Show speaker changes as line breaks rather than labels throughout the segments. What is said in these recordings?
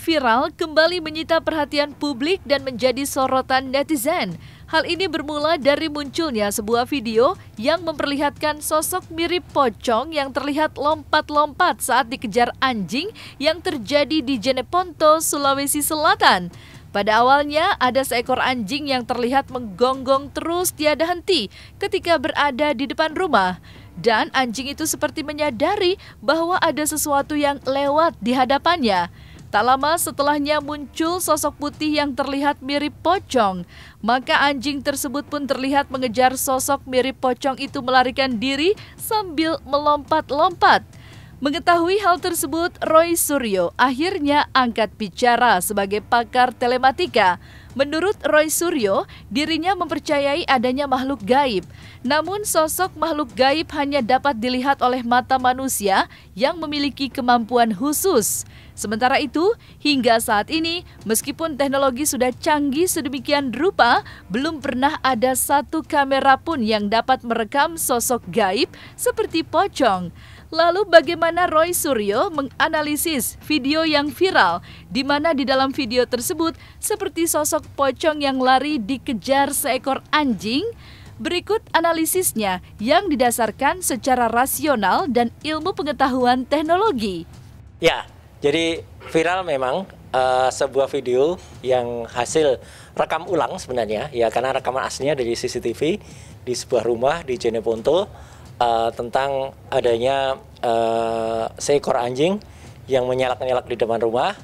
viral kembali menyita perhatian publik dan menjadi sorotan netizen. Hal ini bermula dari munculnya sebuah video yang memperlihatkan sosok mirip pocong yang terlihat lompat-lompat saat dikejar anjing yang terjadi di Jeneponto, Sulawesi Selatan. Pada awalnya, ada seekor anjing yang terlihat menggonggong terus tiada henti ketika berada di depan rumah. Dan anjing itu seperti menyadari bahwa ada sesuatu yang lewat di hadapannya. Tak lama setelahnya muncul sosok putih yang terlihat mirip pocong. Maka anjing tersebut pun terlihat mengejar sosok mirip pocong itu melarikan diri sambil melompat-lompat. Mengetahui hal tersebut, Roy Suryo akhirnya angkat bicara sebagai pakar telematika. Menurut Roy Suryo, dirinya mempercayai adanya makhluk gaib. Namun sosok makhluk gaib hanya dapat dilihat oleh mata manusia yang memiliki kemampuan khusus. Sementara itu, hingga saat ini, meskipun teknologi sudah canggih sedemikian rupa, belum pernah ada satu kamera pun yang dapat merekam sosok gaib seperti pocong. Lalu bagaimana Roy Suryo menganalisis video yang viral, di mana di dalam video tersebut seperti sosok pocong yang lari dikejar seekor anjing? Berikut analisisnya yang didasarkan secara rasional dan ilmu pengetahuan teknologi.
Ya, jadi viral memang sebuah video yang hasil rekam ulang sebenarnya, ya karena rekaman aslinya dari CCTV di sebuah rumah di Jeneponto. Tentang adanya seekor anjing yang menyalak-nyalak di depan rumah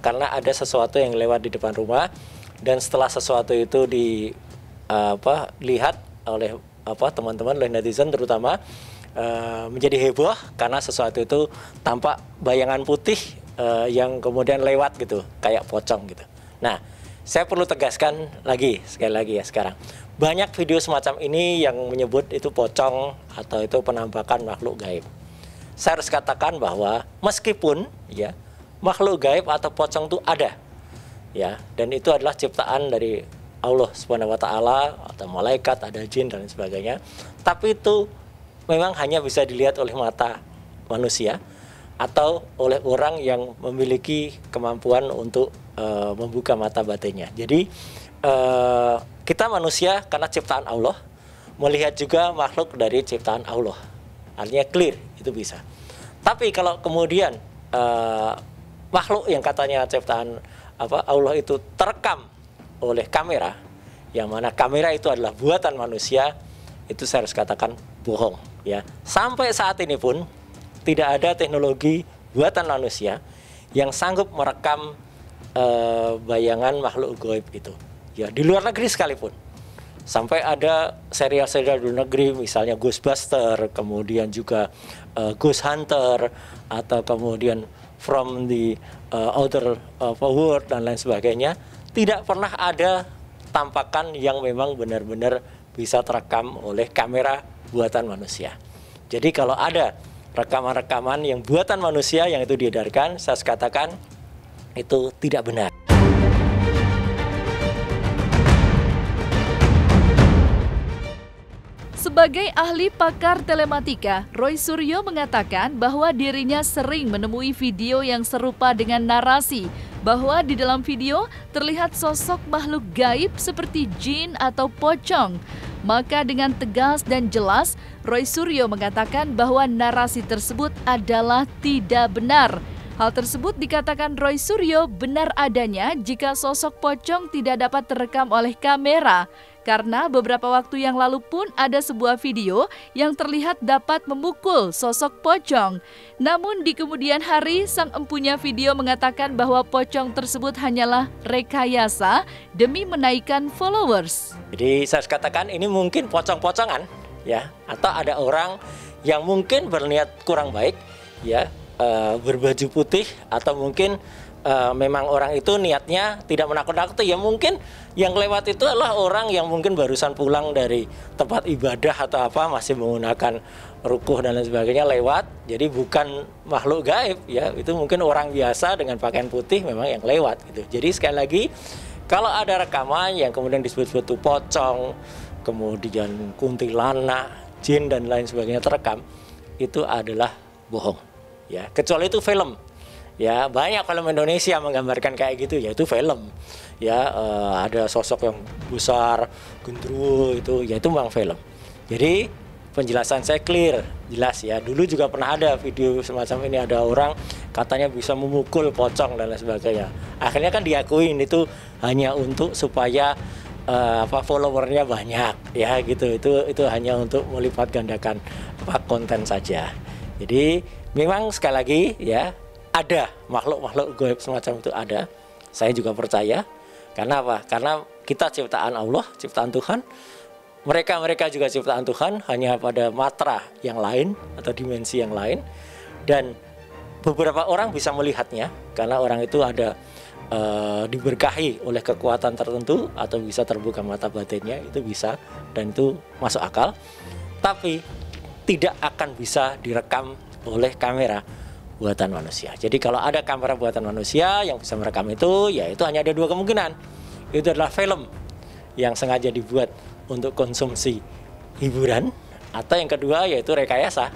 karena ada sesuatu yang lewat di depan rumah, dan setelah sesuatu itu dilihat oleh teman-teman, oleh netizen terutama, menjadi heboh karena sesuatu itu tampak bayangan putih yang kemudian lewat gitu, kayak pocong gitu. Nah, saya perlu tegaskan sekali lagi ya sekarang. Banyak video semacam ini yang menyebut itu pocong atau itu penampakan makhluk gaib. Saya harus katakan bahwa meskipun ya makhluk gaib atau pocong itu ada, ya, dan itu adalah ciptaan dari Allah Subhanahu wa taala atau malaikat, ada jin dan sebagainya. Tapi itu memang hanya bisa dilihat oleh mata manusia atau oleh orang yang memiliki kemampuan untuk membuka mata batinnya. Jadi kita manusia karena ciptaan Allah melihat juga makhluk dari ciptaan Allah, artinya clear itu bisa. Tapi kalau kemudian makhluk yang katanya ciptaan Allah itu terekam oleh kamera, yang mana kamera itu adalah buatan manusia, itu saya harus katakan bohong. Ya, sampai saat ini pun tidak ada teknologi buatan manusia yang sanggup merekam bayangan makhluk gaib itu. Ya, di luar negeri sekalipun. Sampai ada serial-serial di luar negeri, misalnya Ghostbuster, kemudian juga Ghost Hunter, atau kemudian From the Outer World dan lain sebagainya, tidak pernah ada tampakan yang memang benar-benar bisa terekam oleh kamera buatan manusia. Jadi kalau ada rekaman-rekaman yang buatan manusia yang itu diedarkan, saya katakan itu tidak benar.
Sebagai ahli pakar telematika, Roy Suryo mengatakan bahwa dirinya sering menemui video yang serupa dengan narasi bahwa di dalam video terlihat sosok makhluk gaib seperti jin atau pocong. Maka dengan tegas dan jelas, Roy Suryo mengatakan bahwa narasi tersebut adalah tidak benar. Hal tersebut dikatakan Roy Suryo benar adanya jika sosok pocong tidak dapat terekam oleh kamera. Karena beberapa waktu yang lalu pun ada sebuah video yang terlihat dapat memukul sosok pocong. Namun di kemudian hari sang empunya video mengatakan bahwa pocong tersebut hanyalah rekayasa demi menaikkan followers.
Jadi saya katakan ini mungkin pocong-pocongan, ya, atau ada orang yang mungkin berniat kurang baik, ya, berbaju putih, atau mungkin memang orang itu niatnya tidak menakut-nakuti. Ya mungkin yang lewat itu adalah orang yang mungkin barusan pulang dari tempat ibadah atau apa, masih menggunakan rukuh dan lain sebagainya lewat. Jadi bukan makhluk gaib, ya, itu mungkin orang biasa dengan pakaian putih memang yang lewat gitu. Jadi sekali lagi, kalau ada rekaman yang kemudian disebut-sebut itu pocong, kemudian kuntilanak, jin dan lain sebagainya terekam, itu adalah bohong, ya, kecuali itu film Ya, banyak film Indonesia menggambarkan kayak gitu, yaitu film. Ya, ada sosok yang besar, gendruwo itu, yaitu memang film. Jadi penjelasan saya clear, jelas ya. Dulu juga pernah ada video semacam ini, ada orang katanya bisa memukul pocong dan lain sebagainya. Akhirnya kan diakuin itu hanya untuk supaya followernya banyak, ya gitu. Itu hanya untuk melipat gandakan konten saja. Jadi memang sekali lagi ya, ada makhluk-makhluk gaib semacam itu ada. Saya juga percaya. Karena apa? Karena kita ciptaan Allah, ciptaan Tuhan. Mereka juga ciptaan Tuhan, hanya pada matra yang lain atau dimensi yang lain. Dan beberapa orang bisa melihatnya karena orang itu ada diberkahi oleh kekuatan tertentu atau bisa terbuka mata batinnya, itu bisa dan itu masuk akal. Tapi tidak akan bisa direkam oleh kamera buatan manusia. Jadi kalau ada kamera buatan manusia yang bisa merekam itu, ya itu hanya ada dua kemungkinan. Itu adalah film yang sengaja dibuat untuk konsumsi hiburan, atau yang kedua yaitu rekayasa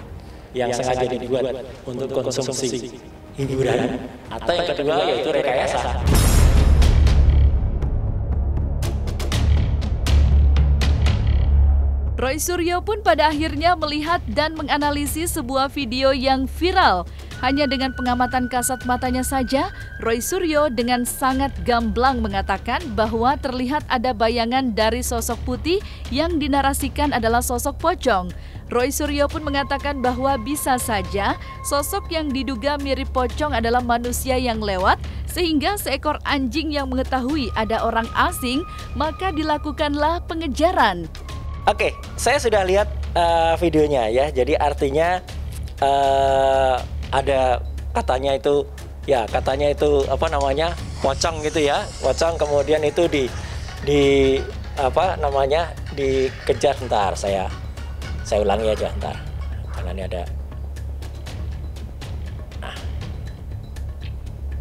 yang sengaja dibuat untuk konsumsi hiburan, atau yang kedua yaitu rekayasa.
Roy Suryo pun pada akhirnya melihat dan menganalisis sebuah video yang viral. Hanya dengan pengamatan kasat matanya saja, Roy Suryo dengan sangat gamblang mengatakan bahwa terlihat ada bayangan dari sosok putih yang dinarasikan adalah sosok pocong. Roy Suryo pun mengatakan bahwa bisa saja sosok yang diduga mirip pocong adalah manusia yang lewat, sehingga seekor anjing yang mengetahui ada orang asing, maka dilakukanlah pengejaran.
Oke, saya sudah lihat videonya ya. Jadi artinya ada katanya itu pocong gitu ya. Pocong kemudian itu dikejar. Ntar saya ulangi aja ntar. Karena ini ada.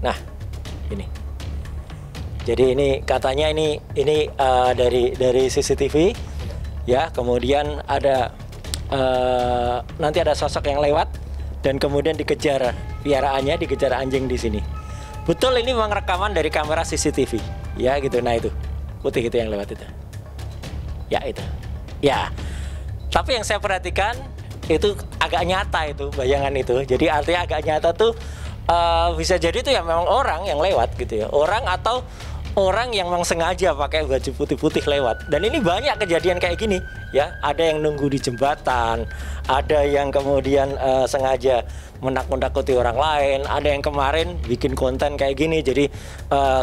Nah, ini. Jadi ini katanya ini dari CCTV. Ya, kemudian ada nanti ada sosok yang lewat dan kemudian dikejar piaraannya, dikejar anjing di sini. Betul, ini memang rekaman dari kamera CCTV, ya gitu. Nah itu putih itu yang lewat itu, ya itu, ya. Tapi yang saya perhatikan itu agak nyata itu bayangan itu. Jadi artinya agak nyata tuh bisa jadi itu ya memang orang yang lewat gitu ya, orang atau orang yang memang sengaja pakai baju putih-putih lewat. Dan ini banyak kejadian kayak gini ya. Ada yang nunggu di jembatan, ada yang kemudian sengaja menakut-nakuti orang lain, ada yang kemarin bikin konten kayak gini, jadi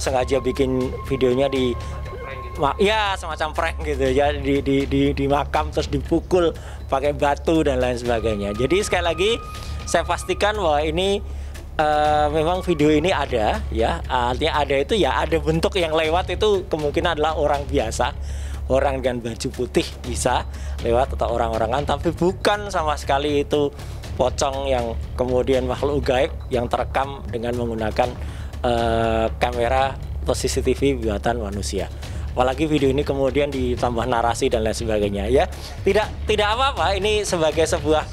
sengaja bikin videonya ya semacam prank gitu ya, di makam terus dipukul pakai batu dan lain sebagainya. Jadi sekali lagi saya pastikan bahwa ini memang video ini ada ya, artinya ada itu ya, ada bentuk yang lewat itu kemungkinan adalah orang biasa, orang dengan baju putih bisa lewat atau orang-orangan, tapi bukan sama sekali itu pocong yang kemudian makhluk gaib yang terekam dengan menggunakan kamera atau CCTV buatan manusia. Apalagi video ini kemudian ditambah narasi dan lain sebagainya ya. Tidak apa-apa, ini sebagai sebuah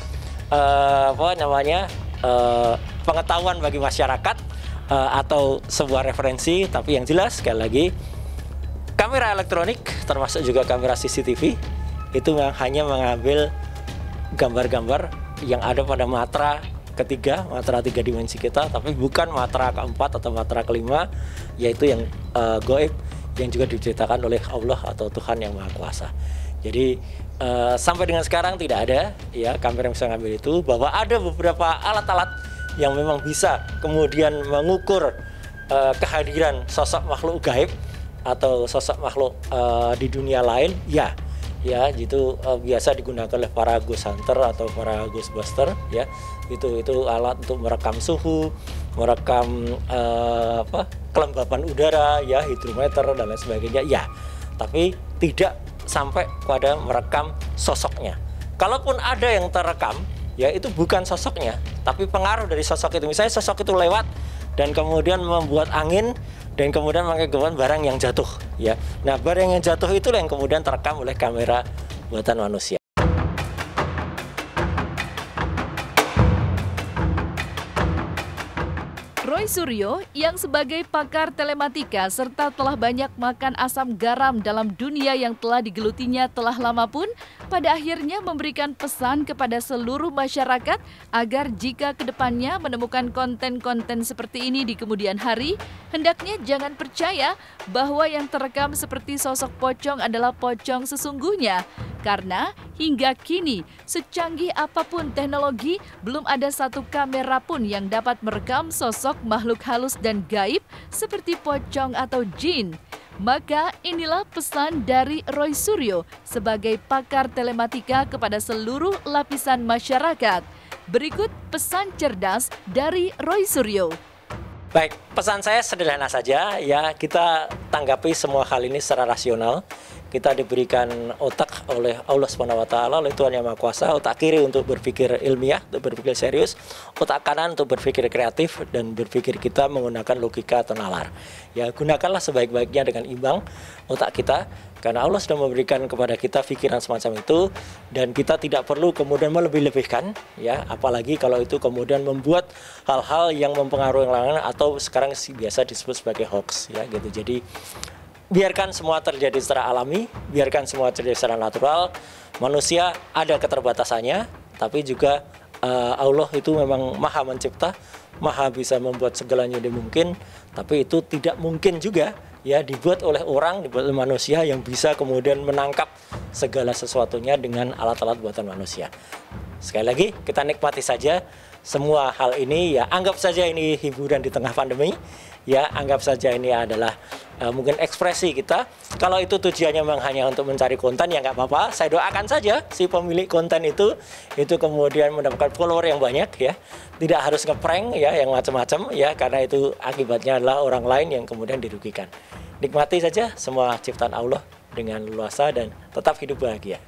pengetahuan bagi masyarakat atau sebuah referensi. Tapi yang jelas sekali lagi, kamera elektronik termasuk juga kamera CCTV itu hanya mengambil gambar-gambar yang ada pada matra ketiga, matra 3 dimensi kita, tapi bukan matra keempat atau matra kelima, yaitu yang gaib yang juga diceritakan oleh Allah atau Tuhan yang Maha Kuasa. Jadi sampai dengan sekarang tidak ada ya kamera yang bisa ngambil itu, bahwa ada beberapa alat-alat yang memang bisa kemudian mengukur kehadiran sosok makhluk gaib atau sosok makhluk di dunia lain, ya itu biasa digunakan oleh para ghost hunter atau para ghostbuster ya. Itu alat untuk merekam suhu, merekam kelembapan udara ya, hidrometer dan lain sebagainya ya, tapi tidak sampai pada merekam sosoknya. Kalaupun ada yang terekam ya, itu bukan sosoknya, tapi pengaruh dari sosok itu. Misalnya sosok itu lewat dan kemudian membuat angin dan kemudian mengakibatkan barang yang jatuh ya. Nah, barang yang jatuh itu yang kemudian terekam oleh kamera buatan manusia.
Roy Roy Suryo yang sebagai pakar telematika serta telah banyak makan asam garam dalam dunia yang telah digelutinya telah lama pun pada akhirnya memberikan pesan kepada seluruh masyarakat agar jika kedepannya menemukan konten-konten seperti ini di kemudian hari, hendaknya jangan percaya bahwa yang terekam seperti sosok pocong adalah pocong sesungguhnya. Karena hingga kini, secanggih apapun teknologi, belum ada satu kamera pun yang dapat merekam sosok makhluk halus dan gaib seperti pocong atau jin. Maka inilah pesan dari Roy Suryo sebagai pakar telematika kepada seluruh lapisan masyarakat. Berikut pesan cerdas dari Roy Suryo.
Baik, pesan saya sederhana saja ya, kita tanggapi semua hal ini secara rasional. Kita diberikan otak oleh Allah SWT, oleh Tuhan Yang Maha Kuasa, otak kiri untuk berpikir ilmiah, untuk berpikir serius, otak kanan untuk berpikir kreatif dan berpikir kita menggunakan logika atau nalar. Ya, gunakanlah sebaik-baiknya dengan imbang otak kita, karena Allah sudah memberikan kepada kita pikiran semacam itu dan kita tidak perlu kemudian melebih-lebihkan, ya, apalagi kalau itu kemudian membuat hal-hal yang mempengaruhi orang lain atau sekarang biasa disebut sebagai hoax, ya gitu. Jadi biarkan semua terjadi secara alami, biarkan semua terjadi secara natural. Manusia ada keterbatasannya, tapi juga Allah itu memang maha mencipta, maha bisa membuat segalanya dimungkin, tapi itu tidak mungkin juga ya dibuat oleh orang, dibuat oleh manusia yang bisa kemudian menangkap segala sesuatunya dengan alat-alat buatan manusia. Sekali lagi, kita nikmati saja semua hal ini, ya anggap saja ini hiburan di tengah pandemi, ya anggap saja ini adalah mungkin ekspresi kita. Kalau itu tujuannya memang hanya untuk mencari konten, ya nggak apa-apa. Saya doakan saja si pemilik konten itu kemudian mendapatkan follower yang banyak, ya. Tidak harus ngeprank ya yang macam-macam, ya, karena itu akibatnya adalah orang lain yang kemudian dirugikan. Nikmati saja semua ciptaan Allah dengan leluasa dan tetap hidup bahagia.